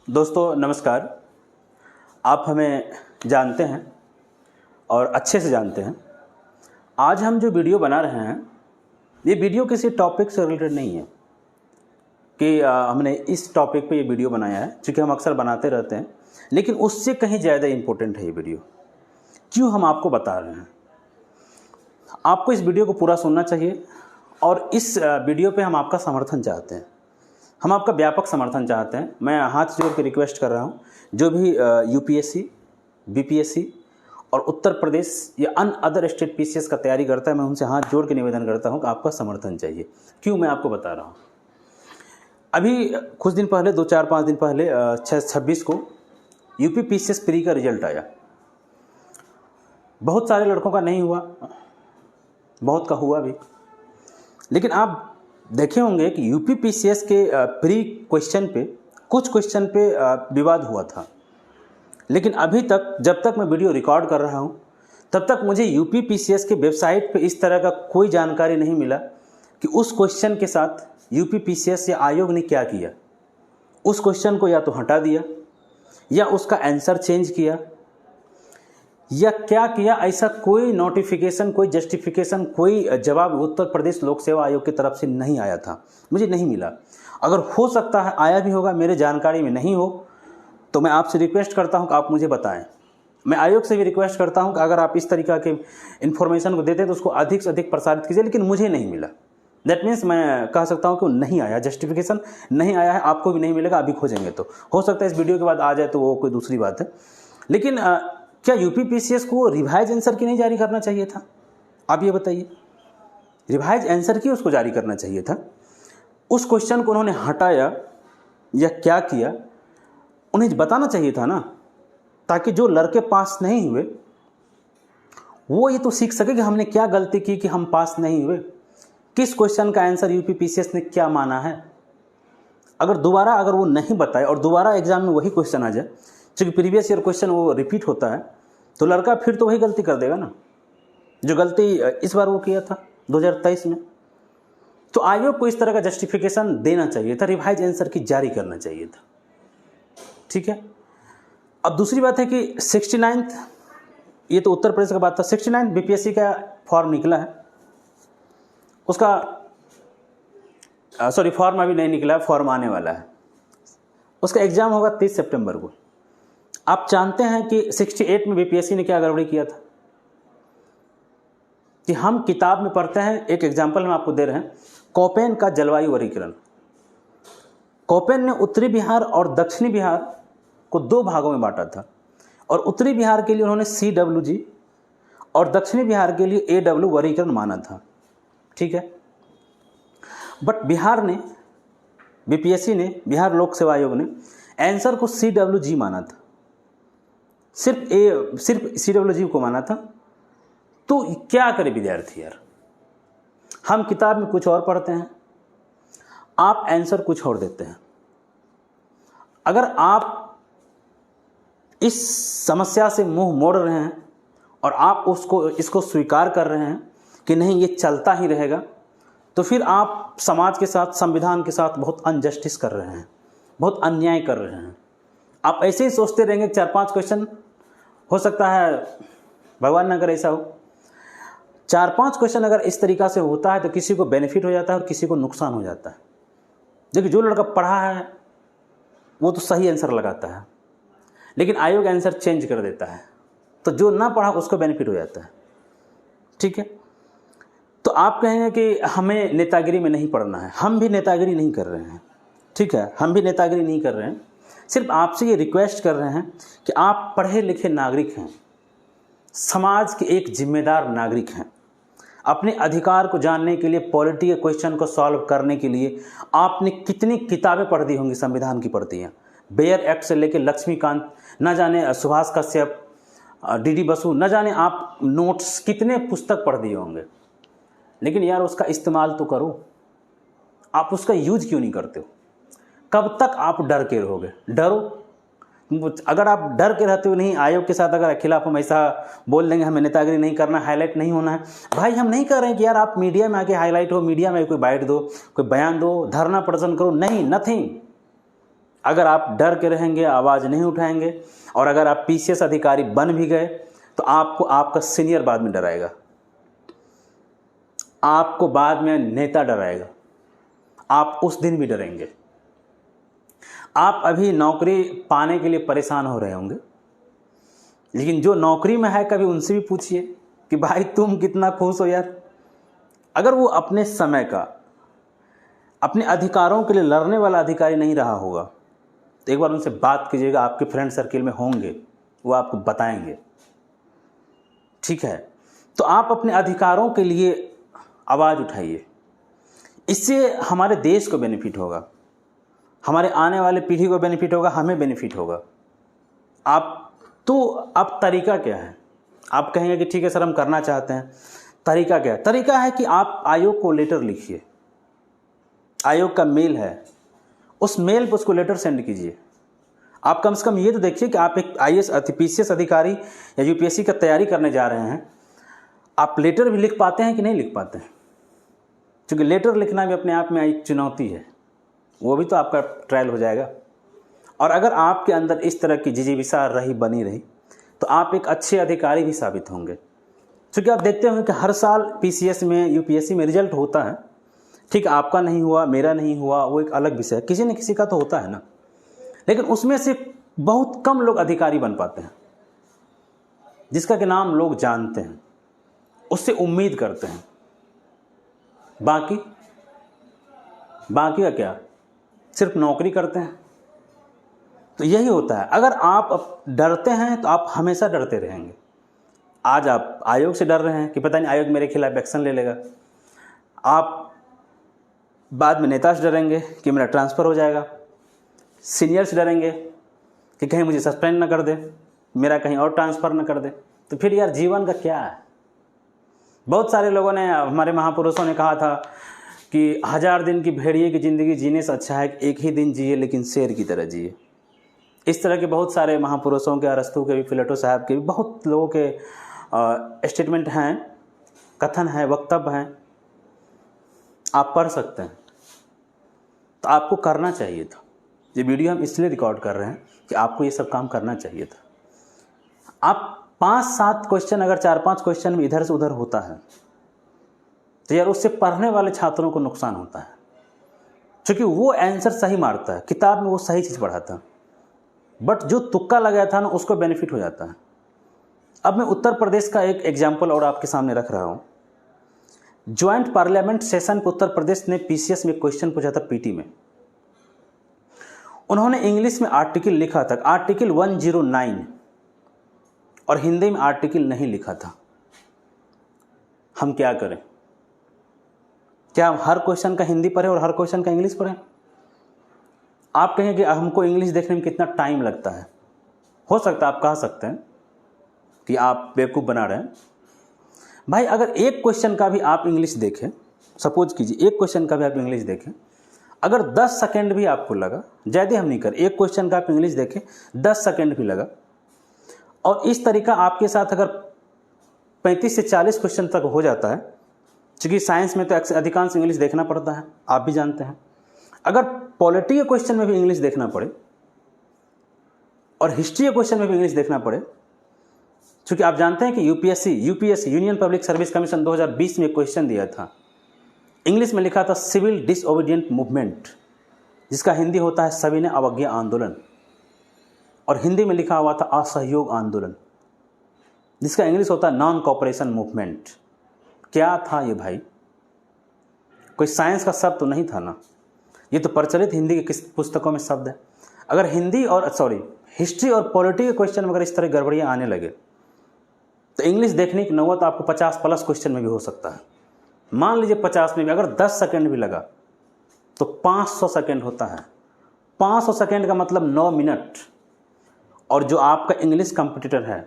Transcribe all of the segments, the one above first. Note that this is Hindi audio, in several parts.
दोस्तों नमस्कार। आप हमें जानते हैं और अच्छे से जानते हैं। आज हम जो वीडियो बना रहे हैं ये वीडियो किसी टॉपिक से रिलेटेड नहीं है कि हमने इस टॉपिक पे ये वीडियो बनाया है, क्योंकि हम अक्सर बनाते रहते हैं, लेकिन उससे कहीं ज़्यादा इम्पोर्टेंट है ये वीडियो। क्यों हम आपको बता रहे हैं, आपको इस वीडियो को पूरा सुनना चाहिए और इस वीडियो पे हम आपका समर्थन चाहते हैं, हम आपका व्यापक समर्थन चाहते हैं। मैं हाथ जोड़ के रिक्वेस्ट कर रहा हूँ, जो भी यूपीएससी, बीपीएससी और उत्तर प्रदेश या अदर स्टेट पीसीएस का तैयारी करता है, मैं उनसे हाथ जोड़ के निवेदन करता हूँ कि आपका समर्थन चाहिए। क्यों मैं आपको बता रहा हूँ, अभी कुछ दिन पहले 2-4-5 दिन पहले 26 को यूपी पीसीएस प्री का रिजल्ट आया। बहुत सारे लड़कों का नहीं हुआ, बहुत का हुआ भी, लेकिन आप देखे होंगे कि यूपी पीसीएस के प्री क्वेश्चन पे, कुछ क्वेश्चन पे विवाद हुआ था। लेकिन अभी तक, जब तक मैं वीडियो रिकॉर्ड कर रहा हूँ, तब तक मुझे यूपी पीसीएस के वेबसाइट पे इस तरह का कोई जानकारी नहीं मिला कि उस क्वेश्चन के साथ यूपी पीसीएस या आयोग ने क्या किया। उस क्वेश्चन को या तो हटा दिया या उसका आंसर चेंज किया या क्या किया, ऐसा कोई नोटिफिकेशन, कोई जस्टिफिकेशन, कोई जवाब उत्तर प्रदेश लोक सेवा आयोग की तरफ से नहीं आया था, मुझे नहीं मिला। अगर हो सकता है आया भी होगा, मेरे जानकारी में नहीं हो, तो मैं आपसे रिक्वेस्ट करता हूं कि आप मुझे बताएं। मैं आयोग से भी रिक्वेस्ट करता हूं कि अगर आप इस तरीक़ा के इन्फॉर्मेशन को देते हैं तो उसको अधिक से अधिक प्रसारित कीजिए, लेकिन मुझे नहीं मिला। दैट मीन्स मैं कह सकता हूं कि वो नहीं आया, जस्टिफिकेशन नहीं आया है, आपको भी नहीं मिलेगा। अभी खोजेंगे तो हो सकता है इस वीडियो के बाद आ जाए, तो वो कोई दूसरी बात है। लेकिन क्या यूपी पीसीएस को रिवाइज आंसर की नहीं जारी करना चाहिए था? आप ये बताइए, रिवाइज आंसर की उसको जारी करना चाहिए था। उस क्वेश्चन को उन्होंने हटाया या क्या किया, उन्हें बताना चाहिए था ना, ताकि जो लड़के पास नहीं हुए वो ये तो सीख सके कि हमने क्या गलती की कि हम पास नहीं हुए, किस क्वेश्चन का आंसर यूपी पीसीएस ने क्या माना है। अगर वो नहीं बताए और दोबारा एग्जाम में वही क्वेश्चन आ जाए, क्योंकि प्रीवियस ईयर क्वेश्चन वो रिपीट होता है, तो लड़का फिर तो वही गलती कर देगा ना, जो गलती इस बार वो किया था 2023 में। तो आयोग को इस तरह का जस्टिफिकेशन देना चाहिए था, रिवाइज आंसर की जारी करना चाहिए था। ठीक है। अब दूसरी बात है कि 69th, ये तो उत्तर प्रदेश का बात था, 69th बीपीएससी का फॉर्म निकला है। उसका फॉर्म अभी नहीं निकला, फॉर्म आने वाला है। उसका एग्जाम होगा 30 सितंबर को। आप जानते हैं कि 68 में बीपीएससी ने क्या गड़बड़ी किया था कि हम किताब में पढ़ते हैं, एक एग्जाम्पल हम आपको दे रहे हैं, कोपेन का जलवायु वर्गीकरण। कोपेन ने उत्तरी बिहार और दक्षिणी बिहार को 2 भागों में बांटा था, और उत्तरी बिहार के लिए उन्होंने CWG और दक्षिणी बिहार के लिए AW वर्गीकरण माना था। ठीक है। बट बीपीएससी ने, बिहार लोक सेवा आयोग ने आंसर को CWG माना था, सिर्फ CWG को माना था। तो क्या करे विद्यार्थी यार, हम किताब में कुछ और पढ़ते हैं, आप आंसर कुछ और देते हैं। अगर आप इस समस्या से मुंह मोड़ रहे हैं और आप इसको स्वीकार कर रहे हैं कि नहीं ये चलता ही रहेगा, तो फिर आप समाज के साथ, संविधान के साथ बहुत अनजस्टिस कर रहे हैं, बहुत अन्याय कर रहे हैं। आप ऐसे ही सोचते रहेंगे 4-5 क्वेश्चन, हो सकता है भगवान ना करे ऐसा हो, 4-5 क्वेश्चन अगर इस तरीक़ा से होता है तो किसी को बेनिफिट हो जाता है और किसी को नुकसान हो जाता है। देखिए, जो लड़का पढ़ा है वो तो सही आंसर लगाता है, लेकिन आयोग आंसर चेंज कर देता है, तो जो ना पढ़ा उसको बेनिफिट हो जाता है। ठीक है। तो आप कहेंगे कि हमें नेतागिरी में नहीं पढ़ना है, हम भी नेतागिरी नहीं कर रहे हैं। ठीक है, हम भी नेतागिरी नहीं कर रहे हैं, सिर्फ आपसे ये रिक्वेस्ट कर रहे हैं कि आप पढ़े लिखे नागरिक हैं, समाज के एक जिम्मेदार नागरिक हैं। अपने अधिकार को जानने के लिए, पॉलिटी के क्वेश्चन को सॉल्व करने के लिए आपने कितनी किताबें पढ़ दी होंगी, संविधान की पढ़ती हैं, बेयर एक्ट से लेकर लक्ष्मीकांत, न जाने सुभाष कश्यप, DD बसु, न जाने आप नोट्स कितने पुस्तक पढ़ दिए होंगे। लेकिन यार उसका इस्तेमाल तो करो, आप उसका यूज क्यों नहीं करते हो? कब तक आप डर के रहोगे? डरो। अगर आप डर के रहते हो, नहीं आयोग के साथ अगर खिलाफ हम ऐसा बोल देंगे, हमें नेतागिरी नहीं करना, हाईलाइट नहीं होना है, भाई हम नहीं कर रहे हैं कि यार आप मीडिया में आके हाईलाइट हो, मीडिया में कोई बाइट दो, कोई बयान दो, धरना प्रदर्शन करो, नहीं, नथिंग। अगर आप डर के रहेंगे, आवाज़ नहीं उठाएंगे, और अगर आप पीसीएस अधिकारी बन भी गए तो आपको आपका सीनियर बाद में डराएगा, आपको बाद में नेता डराएगा, आप उस दिन भी डरेंगे। आप अभी नौकरी पाने के लिए परेशान हो रहे होंगे, लेकिन जो नौकरी में है कभी उनसे भी पूछिए कि भाई तुम कितना खुश हो यार। अगर वो अपने समय का, अपने अधिकारों के लिए लड़ने वाला अधिकारी नहीं रहा होगा तो एक बार उनसे बात कीजिएगा, आपके फ्रेंड सर्किल में होंगे, वो आपको बताएंगे। ठीक है, तो आप अपने अधिकारों के लिए आवाज़ उठाइए। इससे हमारे देश को बेनिफिट होगा, हमारे आने वाले पीढ़ी को बेनिफिट होगा, हमें बेनिफिट होगा। अब तरीका क्या है? आप कहेंगे कि ठीक है सर हम करना चाहते हैं, तरीका क्या है? तरीका है कि आप आयोग को लेटर लिखिए, आयोग का मेल है, उस मेल पर उसको लेटर सेंड कीजिए। आप कम से कम ये तो देखिए कि आप एक आईएएस पीसीएस अधिकारी या यूपीएससी का तैयारी करने जा रहे हैं, आप लेटर भी लिख पाते हैं कि नहीं लिख पाते हैं? क्योंकि लेटर लिखना भी अपने आप में एक चुनौती है, वो भी तो आपका ट्रायल हो जाएगा। और अगर आपके अंदर इस तरह की जिजीविसा बनी रही तो आप एक अच्छे अधिकारी भी साबित होंगे। क्योंकि आप देखते होंगे कि हर साल पीसीएस में, यूपीएससी में रिजल्ट होता है। ठीक, आपका नहीं हुआ, मेरा नहीं हुआ, वो एक अलग विषय है, किसी न किसी का तो होता है ना। लेकिन उसमें से बहुत कम लोग अधिकारी बन पाते हैं, जिसका कि नाम लोग जानते हैं, उससे उम्मीद करते हैं। बाकी का क्या, सिर्फ नौकरी करते हैं। तो यही होता है, अगर आप डरते हैं तो आप हमेशा डरते रहेंगे। आज आप आयोग से डर रहे हैं कि पता नहीं आयोग मेरे खिलाफ एक्शन ले लेगा, आप बाद में नेता से डरेंगे कि मेरा ट्रांसफ़र हो जाएगा, सीनियर से डरेंगे कि कहीं मुझे सस्पेंड ना कर दे, मेरा कहीं और ट्रांसफ़र ना कर दे। तो फिर यार जीवन का क्या है? बहुत सारे लोगों ने, हमारे महापुरुषों ने कहा था कि 1000 दिन की भेड़िए की ज़िंदगी जीने से अच्छा है कि एक ही दिन जिए लेकिन शेर की तरह जिए। इस तरह के बहुत सारे महापुरुषों के, अरस्तू के भी, प्लेटो साहब के भी, बहुत लोगों के स्टेटमेंट हैं, कथन हैं, वक्तव्य हैं, आप पढ़ सकते हैं। तो आपको करना चाहिए था। ये वीडियो हम इसलिए रिकॉर्ड कर रहे हैं कि आपको ये सब काम करना चाहिए था। आप 5-7 क्वेश्चन, अगर 4-5 क्वेश्चन में इधर से उधर होता है तो यार उससे पढ़ने वाले छात्रों को नुकसान होता है, क्योंकि वो आंसर सही मारता है, किताब में वो सही चीज़ पढ़ाता है, बट जो तुक्का लगाया था ना उसको बेनिफिट हो जाता है। अब मैं उत्तर प्रदेश का एक एग्जाम्पल और आपके सामने रख रहा हूँ। ज्वाइंट पार्लियामेंट सेशन पर उत्तर प्रदेश ने पीसीएस में क्वेश्चन पूछा था, पीटी में। उन्होंने इंग्लिश में आर्टिकल लिखा था, आर्टिकल 109, और हिंदी में आर्टिकल नहीं लिखा था। हम क्या करें? क्या हम हर क्वेश्चन का हिंदी पढ़ें और हर क्वेश्चन का इंग्लिश पढ़ें? आप कहें कि हमको इंग्लिश देखने में कितना टाइम लगता है। हो सकता है आप कह सकते हैं कि आप बेवकूफ़ बना रहे हैं। भाई अगर एक क्वेश्चन का भी आप इंग्लिश देखें, सपोज कीजिए एक क्वेश्चन का भी आप इंग्लिश देखें, अगर 10 सेकेंड भी आपको लगा, ज़्यादा हम नहीं कर, एक क्वेश्चन का आप इंग्लिश देखें 10 सेकेंड भी लगा, और इस तरीका आपके साथ अगर 35 से 40 क्वेश्चन तक हो जाता है, क्योंकि साइंस में तो अधिकांश इंग्लिश देखना पड़ता है, आप भी जानते हैं। अगर पॉलिटी के क्वेश्चन में भी इंग्लिश देखना पड़े और हिस्ट्री के क्वेश्चन में भी इंग्लिश देखना पड़े, क्योंकि आप जानते हैं कि UPSC union public service commission 2020 में क्वेश्चन दिया था, इंग्लिश में लिखा था सिविल डिसओबीडिएंट मूवमेंट, जिसका हिंदी होता है सविनय अवज्ञा आंदोलन, और हिंदी में लिखा हुआ था असहयोग आंदोलन, जिसका इंग्लिश होता है नॉन कोऑपरेशन मूवमेंट। क्या था ये भाई? कोई साइंस का शब्द तो नहीं था ना, ये तो प्रचलित हिंदी के किस पुस्तकों में शब्द है। अगर हिस्ट्री और पॉलिटी के क्वेश्चन में अगर इस तरह गड़बड़ियाँ आने लगे तो इंग्लिश देखने की नौबत आपको 50+ क्वेश्चन में भी हो सकता है। मान लीजिए 50 में भी अगर 10 सेकेंड भी लगा तो 500 सेकेंड होता है। 500 सेकेंड का मतलब 9 मिनट, और जो आपका इंग्लिश कंपटीटर है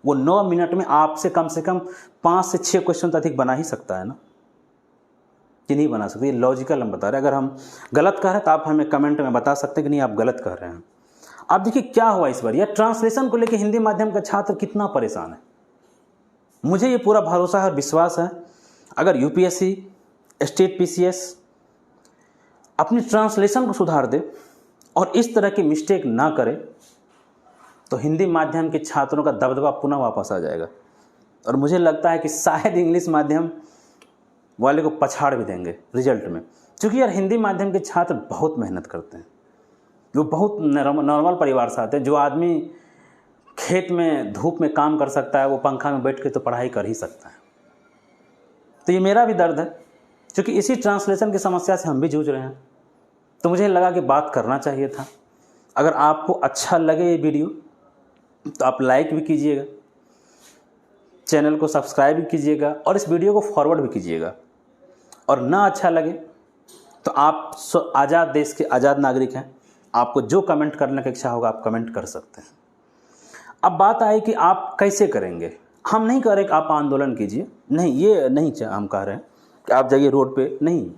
वो 9 मिनट में आपसे कम से कम 5 से 6 क्वेश्चन तो अधिक बना ही सकता है ना, कि नहीं बना सकते? ये लॉजिकल हम बता रहे हैं। अगर हम गलत कह रहे हैं तो आप हमें कमेंट में बता सकते हैं कि नहीं आप गलत कह रहे हैं। आप देखिए क्या हुआ इस बार, यह ट्रांसलेशन को लेकर हिंदी माध्यम का छात्र कितना परेशान है। मुझे ये पूरा भरोसा है और विश्वास है, अगर यूपीएससी, स्टेट पीसीएस अपनी ट्रांसलेशन को सुधार दे और इस तरह की मिस्टेक ना करे तो हिंदी माध्यम के छात्रों का दबदबा पुनः वापस आ जाएगा। और मुझे लगता है कि शायद इंग्लिश माध्यम वाले को पछाड़ भी देंगे रिजल्ट में, क्योंकि यार हिंदी माध्यम के छात्र बहुत मेहनत करते हैं। वो बहुत नॉर्मल परिवार से आते हैं। जो आदमी खेत में धूप में काम कर सकता है वो पंखा में बैठ के तो पढ़ाई कर ही सकता है। तो ये मेरा भी दर्द है, क्योंकि इसी ट्रांसलेशन की समस्या से हम भी जूझ रहे हैं। तो मुझे लगा कि बात करना चाहिए था। अगर आपको अच्छा लगे ये वीडियो तो आप लाइक भी कीजिएगा, चैनल को सब्सक्राइब भी कीजिएगा और इस वीडियो को फॉरवर्ड भी कीजिएगा। और ना अच्छा लगे तो आप आज़ाद देश के आज़ाद नागरिक हैं, आपको जो कमेंट करने की इच्छा होगा आप कमेंट कर सकते हैं। अब बात आई कि आप कैसे करेंगे। हम नहीं कह रहे कि आप आंदोलन कीजिए, नहीं, ये नहीं हम कह रहे हैं कि आप जाइए रोड पे, नहीं।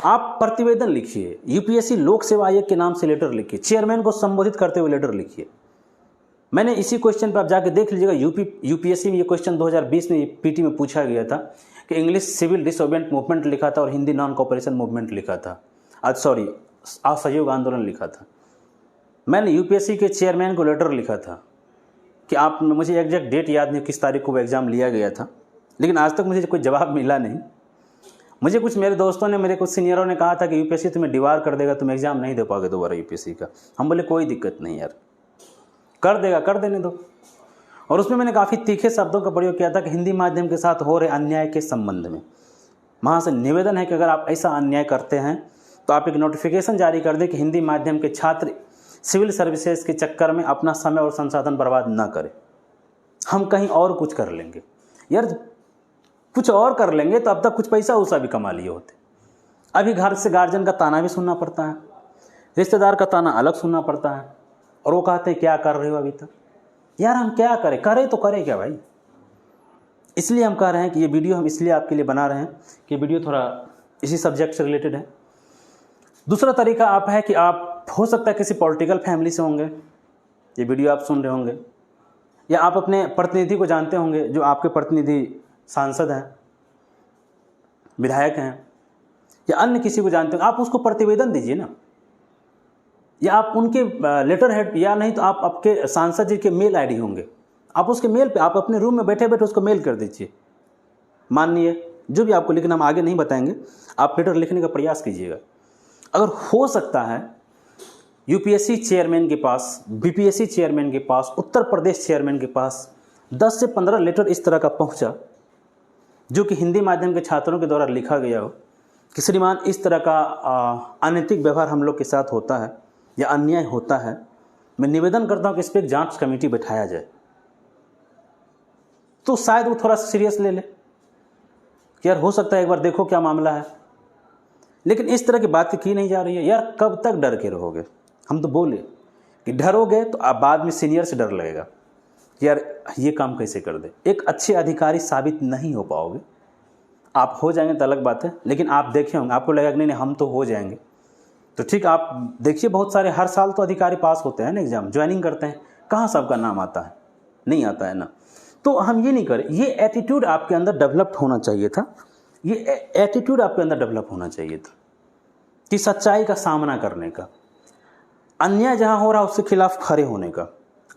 आप प्रतिवेदन लिखिए, यूपीएससी लोक सेवा आयोग के नाम से लेटर लिखिए, चेयरमैन को संबोधित करते हुए लेटर लिखिए। मैंने इसी क्वेश्चन पर आप जाके देख लीजिएगा, यूपीएससी में ये क्वेश्चन 2020 में पीटी में पूछा गया था कि इंग्लिश सिविल डिसोबिएंट मूवमेंट लिखा था और हिंदी नॉन कोऑपरेशन मूवमेंट लिखा था, असहयोग आंदोलन लिखा था। मैंने यूपीएससी के चेयरमैन को लेटर लिखा था कि आप, मुझे एग्जैक्ट डेट याद नहीं किस तारीख को वो एग्ज़ाम लिया गया था, लेकिन आज तक मुझे कोई जवाब मिला नहीं। मुझे कुछ मेरे दोस्तों ने, मेरे कुछ सीनियरों ने कहा था कि यूपीएससी तुम्हें दीवार कर देगा, तुम एग्ज़ाम नहीं दे पाओगे दोबारा यूपीएससी का। हम बोले कोई दिक्कत नहीं यार, कर देगा, कर देने दो। और उसमें मैंने काफ़ी तीखे शब्दों का प्रयोग किया था कि हिंदी माध्यम के साथ हो रहे अन्याय के संबंध में वहाँ से निवेदन है कि अगर आप ऐसा अन्याय करते हैं तो आप एक नोटिफिकेशन जारी कर दें कि हिंदी माध्यम के छात्र सिविल सर्विसेज के चक्कर में अपना समय और संसाधन बर्बाद ना करें, हम कहीं और कुछ कर लेंगे। यार कुछ और कर लेंगे तो अब तक कुछ पैसा उसा भी कमा लिए होते। अभी घर से गार्जियन का ताना भी सुनना पड़ता है, रिश्तेदार का ताना अलग सुनना पड़ता है, और वो कहते हैं क्या कर रहे हो अभी तक। यार हम क्या करें, करें तो करें क्या भाई। इसलिए हम कह रहे हैं कि ये वीडियो हम इसलिए आपके लिए बना रहे हैं कि वीडियो थोड़ा इसी सब्जेक्ट से रिलेटेड है। दूसरा तरीका आप है कि आप, हो सकता है किसी पॉलिटिकल फैमिली से होंगे, ये वीडियो आप सुन रहे होंगे, या आप अपने प्रतिनिधि को जानते होंगे जो आपके प्रतिनिधि सांसद हैं, विधायक हैं, या अन्य किसी को जानते हो, आप उसको प्रतिवेदन दीजिए ना, या आप उनके लेटर हेड, या नहीं तो आप आपके सांसद जी के मेल आईडी होंगे, आप उसके मेल पे, आप अपने रूम में बैठे बैठे उसको मेल कर दीजिए। माननीय जो भी आपको लिखना, हम आगे नहीं बताएंगे, आप लेटर लिखने का प्रयास कीजिएगा। अगर हो सकता है यूपीएससी चेयरमैन के पास, बीपीएससी चेयरमैन के पास, उत्तर प्रदेश चेयरमैन के पास 10 से 15 लेटर इस तरह का पहुंचा जो कि हिंदी माध्यम के छात्रों के द्वारा लिखा गया हो कि श्रीमान इस तरह का अनैतिक व्यवहार हम लोग के साथ होता है या अन्याय होता है, मैं निवेदन करता हूं कि इस पर एक जांच कमेटी बैठाया जाए, तो शायद वो थोड़ा सीरियस ले ले कि यार हो सकता है एक बार देखो क्या मामला है। लेकिन इस तरह की बातें की नहीं जा रही है। यार कब तक डर के रहोगे। हम तो बोले कि डरोगे तो आप बाद में सीनियर से डर लगेगा कि यार ये काम कैसे कर दे। एक अच्छे अधिकारी साबित नहीं हो पाओगे। आप हो जाएंगे तो अलग बात है, लेकिन आप देखे होंगे, आपको लगेगा कि नहीं हम तो हो जाएंगे, तो ठीक। आप देखिए बहुत सारे हर साल तो अधिकारी पास होते हैं ना, एग्जाम ज्वाइनिंग करते हैं, कहाँ सबका नाम आता है, नहीं आता है ना। तो हम ये नहीं करें। ये एटीट्यूड आपके अंदर डेवलप्ड होना चाहिए था, ये एटीट्यूड आपके अंदर डेवलप होना चाहिए था कि सच्चाई का सामना करने का, अन्याय जहाँ हो रहा है उसके खिलाफ खड़े होने का।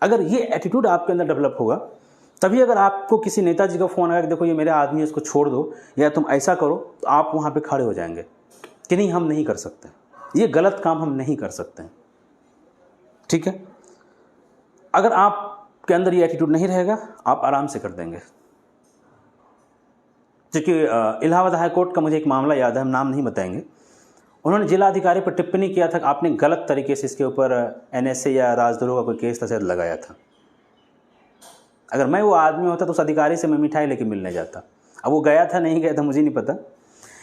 अगर ये एटीट्यूड आपके अंदर डेवलप होगा तभी अगर आपको किसी नेताजी का फ़ोन आया कि देखो ये मेरे आदमी है, इसको छोड़ दो या तुम ऐसा करो, तो आप वहाँ पे खड़े हो जाएंगे कि नहीं हम नहीं कर सकते, ये गलत काम हम नहीं कर सकते। ठीक है, अगर आपके अंदर ये एटीट्यूड नहीं रहेगा आप आराम से कर देंगे। क्योंकि इलाहाबाद हाई कोर्ट का मुझे एक मामला याद है, हम नाम नहीं बताएंगे, उन्होंने जिलाधिकारी पर टिप्पणी किया था कि आपने गलत तरीके से इसके ऊपर एनएसए या राजद्रोह का कोई केस शायद लगाया था। अगर मैं वो आदमी होता तो उस अधिकारी से मैं मिठाई लेके मिलने जाता। अब वो गया था नहीं गया था मुझे नहीं पता,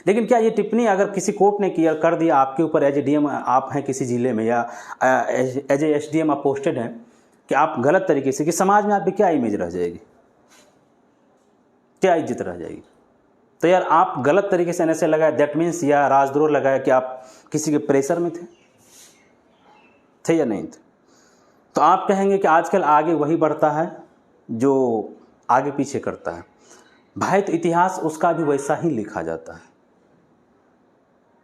लेकिन क्या ये टिप्पणी अगर किसी कोर्ट ने किया कर दिया आपके ऊपर, एज ए डीएम आप हैं किसी ज़िले में या एज ए एसडीएम आप पोस्टेड हैं, कि आप गलत तरीके से, कि समाज में आपकी क्या इमेज रह जाएगी, क्या इज्जत रह जाएगी। तो यार आप गलत तरीके से एनएसए लगाए, दैट मीन्स या राजद्रोह लगाया कि आप किसी के प्रेशर में थे या नहीं थे। तो आप कहेंगे कि आजकल आगे वही बढ़ता है जो आगे पीछे करता है। भाई तो इतिहास उसका भी वैसा ही लिखा जाता है।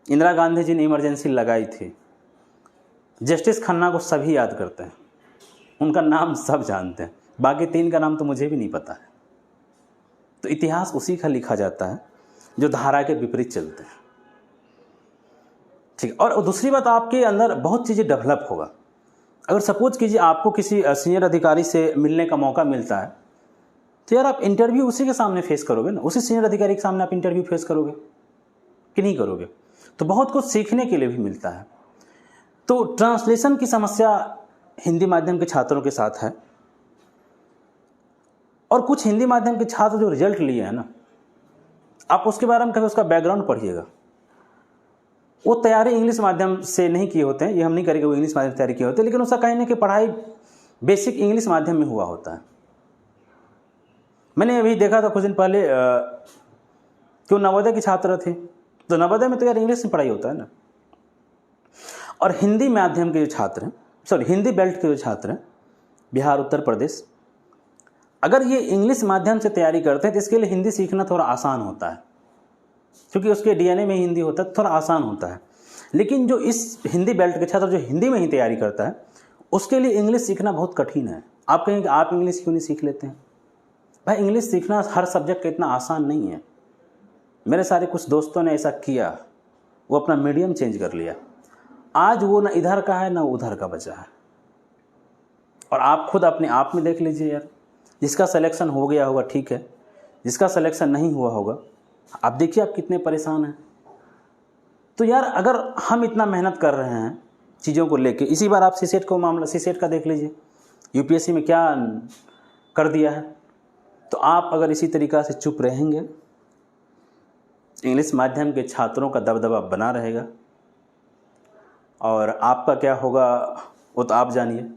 इंदिरा गांधी जी ने इमरजेंसी लगाई थी, जस्टिस खन्ना को सभी याद करते हैं, उनका नाम सब जानते हैं, बाकी 3 का नाम तो मुझे भी नहीं पता है। तो इतिहास उसी का लिखा जाता है जो धारा के विपरीत चलते हैं। ठीक है। और दूसरी बात, आपके अंदर बहुत चीज़ें डेवलप होगा। अगर सपोज कीजिए आपको किसी सीनियर अधिकारी से मिलने का मौका मिलता है, तो यार आप इंटरव्यू उसी के सामने फेस करोगे ना, उसी सीनियर अधिकारी के सामने आप इंटरव्यू फेस करोगे कि नहीं करोगे? तो बहुत कुछ सीखने के लिए भी मिलता है। तो ट्रांसलेशन की समस्या हिंदी माध्यम के छात्रों के साथ है, और कुछ हिंदी माध्यम के छात्र जो रिजल्ट लिए हैं ना, आप उसके बारे में कभी उसका बैकग्राउंड पढ़िएगा। वो तैयारी इंग्लिश माध्यम से नहीं किए होते हैं, ये हम नहीं करेंगे वो इंग्लिश माध्यम से तैयारी किए होते हैं, लेकिन उसका कहीं ना कहीं पढ़ाई बेसिक इंग्लिश माध्यम में हुआ होता है। मैंने अभी देखा था कुछ दिन पहले कि वो नवोदय के छात्र थे, तो नवोदय में तो यार इंग्लिश में पढ़ाई होता है ना। और हिंदी माध्यम के जो छात्र हैं, सॉरी हिंदी बेल्ट के जो छात्र हैं, बिहार, उत्तर प्रदेश, अगर ये इंग्लिश माध्यम से तैयारी करते हैं तो इसके लिए हिंदी सीखना थोड़ा आसान होता है, क्योंकि उसके डीएनए में हिंदी होता है, थोड़ा आसान होता है। लेकिन जो इस हिंदी बेल्ट के छात्र जो हिंदी में ही तैयारी करता है, उसके लिए इंग्लिश सीखना बहुत कठिन है। आप कहेंगे आप इंग्लिश क्यों नहीं सीख लेते हैं? भाई इंग्लिश सीखना हर सब्जेक्ट का इतना आसान नहीं है। मेरे सारे कुछ दोस्तों ने ऐसा किया, वो अपना मीडियम चेंज कर लिया, आज वो ना इधर का है ना उधर का बचा है। और आप खुद अपने आप में देख लीजिए यार, जिसका सिलेक्शन हो गया होगा ठीक है, जिसका सिलेक्शन नहीं हुआ होगा आप देखिए आप कितने परेशान हैं। तो यार अगर हम इतना मेहनत कर रहे हैं चीज़ों को लेके, इसी बार आप सीसेट को मामला सीसेट का देख लीजिए, यूपीएससी में क्या कर दिया है। तो आप अगर इसी तरीक़ा से चुप रहेंगे, इंग्लिश माध्यम के छात्रों का दबदबा बना रहेगा, और आपका क्या होगा वो तो आप जानिए,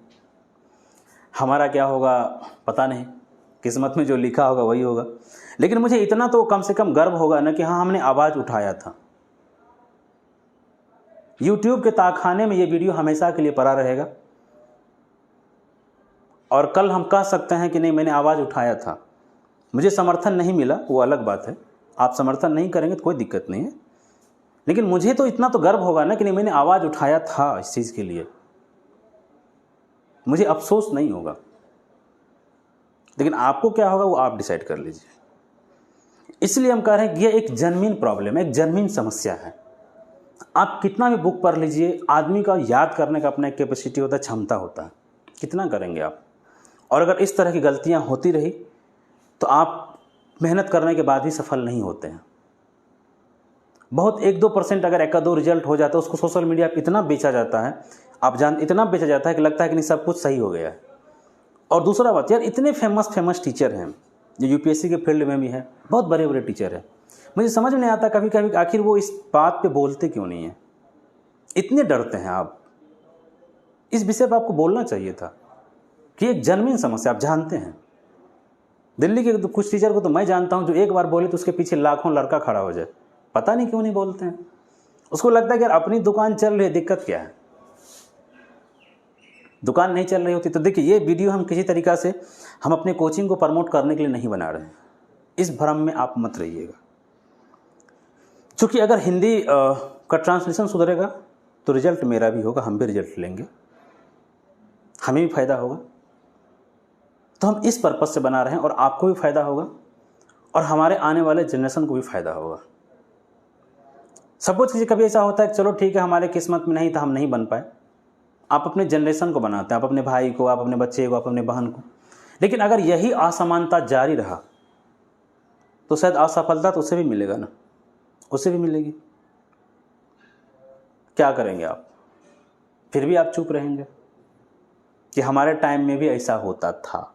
हमारा क्या होगा पता नहीं, किस्मत में जो लिखा होगा वही होगा। लेकिन मुझे इतना तो कम से कम गर्व होगा ना कि हाँ हमने आवाज़ उठाया था। YouTube के ताखाने में ये वीडियो हमेशा के लिए पड़ा रहेगा, और कल हम कह सकते हैं कि नहीं मैंने आवाज़ उठाया था। मुझे समर्थन नहीं मिला वो अलग बात है, आप समर्थन नहीं करेंगे तो कोई दिक्कत नहीं है, लेकिन मुझे तो इतना तो गर्व होगा ना कि नहीं मैंने आवाज़ उठाया था इस चीज़ के लिए, मुझे अफसोस नहीं होगा। लेकिन आपको क्या होगा वो आप डिसाइड कर लीजिए। इसलिए हम कह रहे हैं कि यह एक जेन्युइन प्रॉब्लम है, एक जेन्युइन समस्या है। आप कितना भी बुक पढ़ लीजिए, आदमी का याद करने का अपना एक कैपेसिटी होता है, क्षमता होता है, कितना करेंगे आप। और अगर इस तरह की गलतियां होती रही तो आप मेहनत करने के बाद भी सफल नहीं होते हैं। बहुत 1-2% अगर 1-2 रिजल्ट हो जाता है, उसको सोशल मीडिया पर इतना बेचा जाता है, आप जान इतना बेचा जाता है कि लगता है कि नहीं सब कुछ सही हो गया है। और दूसरा बात यार, इतने फेमस टीचर हैं जो यूपीएससी के फील्ड में भी हैं, बहुत बड़े बड़े टीचर हैं, मुझे समझ में नहीं आता कभी कभी आखिर वो इस बात पे बोलते क्यों नहीं हैं, इतने डरते हैं आप। इस विषय पर आपको बोलना चाहिए था कि एक जेन्युइन समस्या, आप जानते हैं दिल्ली के तो कुछ टीचर को तो मैं जानता हूं जो एक बार बोले तो उसके पीछे लाखों लड़का खड़ा हो जाए, पता नहीं क्यों नहीं बोलते हैं। उसको लगता है कि यार अपनी दुकान चल रही है, दिक्कत क्या है। दुकान नहीं चल रही होती तो देखिए ये वीडियो हम किसी तरीक़ा से हम अपने कोचिंग को प्रमोट करने के लिए नहीं बना रहे हैं, इस भ्रम में आप मत रहिएगा। क्योंकि अगर हिंदी का ट्रांसलेशन सुधरेगा तो रिजल्ट मेरा भी होगा, हम भी रिजल्ट लेंगे, हमें भी फ़ायदा होगा। तो हम इस पर्पज़ से बना रहे हैं, और आपको भी फ़ायदा होगा और हमारे आने वाले जनरेशन को भी फ़ायदा होगा। सपोज कभी ऐसा होता है कि चलो ठीक है हमारे किस्मत में नहीं था, हम नहीं बन पाए, आप अपने जनरेशन को बनाते हैं, आप अपने भाई को, आप अपने बच्चे को, आप अपने बहन को। लेकिन अगर यही असमानता जारी रहा तो शायद असफलता तो उसे भी मिलेगा ना, उसे भी मिलेगी। क्या करेंगे आप? फिर भी आप चुप रहेंगे कि हमारे टाइम में भी ऐसा होता था,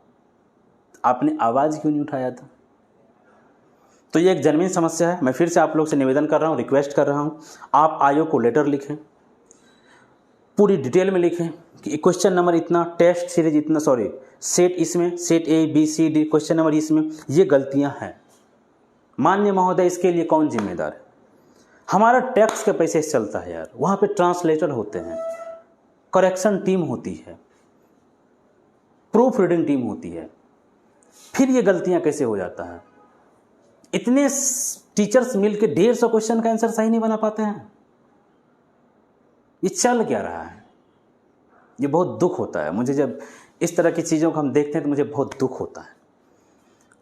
आपने आवाज़ क्यों नहीं उठाया था। तो ये एक जेन्युइन समस्या है। मैं फिर से आप लोग से निवेदन कर रहा हूँ, रिक्वेस्ट कर रहा हूँ, आप आयोग को लेटर लिखें, पूरी डिटेल में लिखें कि क्वेश्चन नंबर इतना, टेस्ट सीरीज इतना, सॉरी सेट इसमें, set A B C D question number इसमें ये गलतियां हैं, माननीय महोदय इसके लिए कौन जिम्मेदार है। हमारा टैक्स के पैसे चलता है यार, वहाँ पे ट्रांसलेटर होते हैं, करेक्शन टीम होती है, प्रूफ रीडिंग टीम होती है, फिर ये गलतियां कैसे हो जाता है। इतने टीचर्स मिलकर 150 क्वेश्चन का आंसर सही नहीं बना पाते हैं, ये चल क्या रहा है। ये बहुत दुख होता है मुझे, जब इस तरह की चीज़ों को हम देखते हैं तो मुझे बहुत दुख होता है।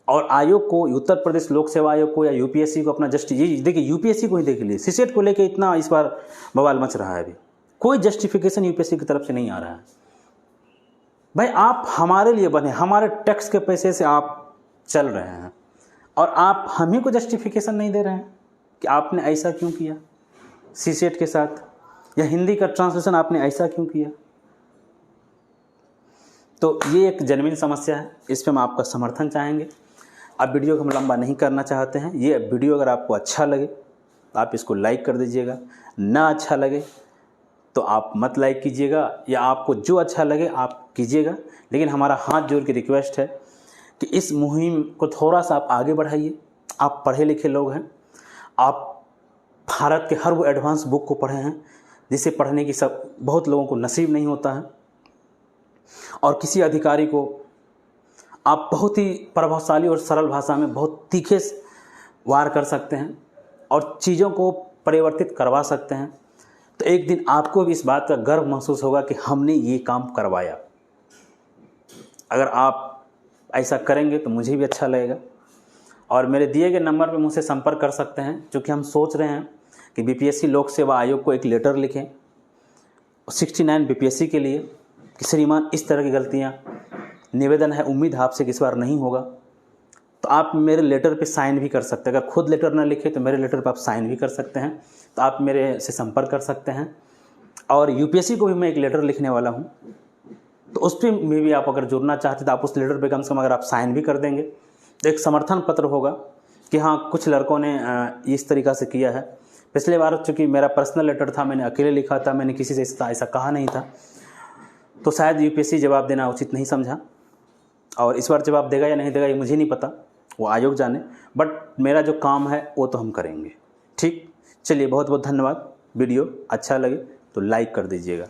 और आयोग को, उत्तर प्रदेश लोक सेवा आयोग को या यूपीएससी को अपना देखिए, यूपीएससी को ही देख लीजिए, सीसेट को लेके इतना इस बार बवाल मच रहा है, अभी कोई जस्टिफिकेशन यूपीएससी की तरफ से नहीं आ रहा है। भाई आप हमारे लिए बने, हमारे टैक्स के पैसे से आप चल रहे हैं और आप हम ही को जस्टिफिकेशन नहीं दे रहे हैं कि आपने ऐसा क्यों किया सीसेट के साथ, या हिंदी का ट्रांसलेशन आपने ऐसा क्यों किया। तो ये एक जेन्युइन समस्या है, इस पर हम आपका समर्थन चाहेंगे। अब वीडियो को हम लंबा नहीं करना चाहते हैं। ये वीडियो अगर आपको अच्छा लगे आप इसको लाइक कर दीजिएगा, ना अच्छा लगे तो आप मत लाइक कीजिएगा, या आपको जो अच्छा लगे आप कीजिएगा। लेकिन हमारा हाथ जोड़ के रिक्वेस्ट है कि इस मुहिम को थोड़ा सा आप आगे बढ़ाइए। आप पढ़े लिखे लोग हैं, आप भारत के हर वो एडवांस बुक को पढ़े हैं जिसे पढ़ने की बहुत लोगों को नसीब नहीं होता है। और किसी अधिकारी को आप बहुत ही प्रभावशाली और सरल भाषा में बहुत तीखे वार कर सकते हैं और चीज़ों को परिवर्तित करवा सकते हैं। तो एक दिन आपको भी इस बात का गर्व महसूस होगा कि हमने ये काम करवाया। अगर आप ऐसा करेंगे तो मुझे भी अच्छा लगेगा। और मेरे दिए गए नंबर पर मुझसे संपर्क कर सकते हैं, क्योंकि हम सोच रहे हैं कि बीपीएससी लोक सेवा आयोग को एक लेटर लिखें 69 बीपीएससी के लिए कि श्रीमान इस तरह की गलतियाँ, निवेदन है, उम्मीद है आपसे कि इस बार नहीं होगा। तो आप मेरे लेटर पे साइन भी कर सकते हैं। अगर खुद लेटर ना लिखे तो मेरे लेटर पे आप साइन भी कर सकते हैं। तो आप मेरे से संपर्क कर सकते हैं। और यूपीएससी को भी मैं एक लेटर लिखने वाला हूँ, तो उस पर भी आप अगर जुड़ना चाहते तो आप उस लेटर पे कम से कम अगर आप साइन भी कर देंगे तो एक समर्थन पत्र होगा कि हाँ कुछ लड़कों ने इस तरीक़ा से किया है। पिछले बार चूँकि मेरा पर्सनल लेटर था, मैंने अकेले लिखा था, मैंने किसी से ऐसा कहा नहीं था, तो शायद यूपीएससी जवाब देना उचित नहीं समझा। और इस बार जवाब देगा या नहीं देगा ये मुझे नहीं पता, वो आयोग जाने। बट मेरा जो काम है वो तो हम करेंगे। ठीक, चलिए बहुत बहुत धन्यवाद। वीडियो अच्छा लगे तो लाइक कर दीजिएगा।